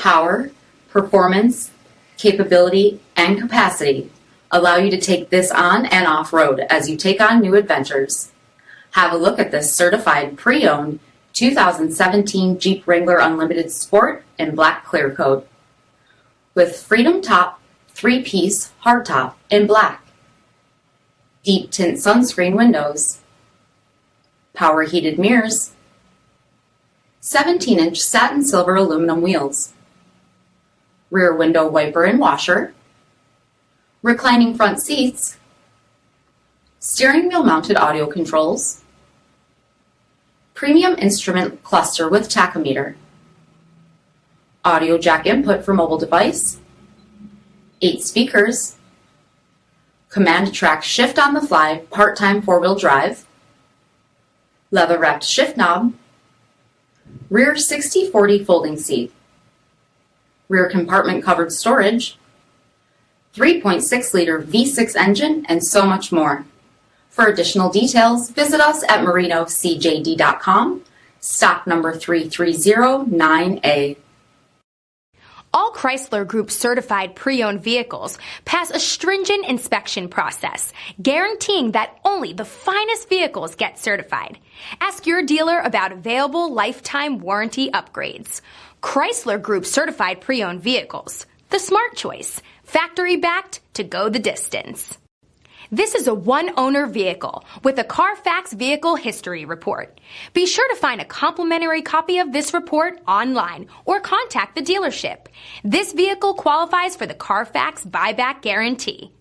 power, performance, capability, and capacity allow you to take this on and off-road as you take on new adventures. Have a look at this certified pre-owned 2017 Jeep Wrangler Unlimited Sport in black clear coat with Freedom Top 3-piece hardtop in black, deep tint sunscreen windows, power heated mirrors, 17-inch satin silver aluminum wheels, rear window wiper and washer, reclining front seats, steering wheel mounted audio controls, premium instrument cluster with tachometer, audio jack input for mobile device, 8 speakers, command track shift on the fly part-time 4-wheel drive, leather wrapped shift knob, rear 60/40 folding seat, rear compartment covered storage, 3.6 liter V6 engine, and so much more. For additional details, visit us at marinocjd.com, stock number 3309A. All Chrysler Group certified pre-owned vehicles pass a stringent inspection process, guaranteeing that only the finest vehicles get certified. Ask your dealer about available lifetime warranty upgrades. Chrysler Group certified pre-owned vehicles, the smart choice, factory backed to go the distance. This is a one-owner vehicle with a CARFAX vehicle history report. Be sure to find a complimentary copy of this report online or contact the dealership. This vehicle qualifies for the CARFAX buyback guarantee.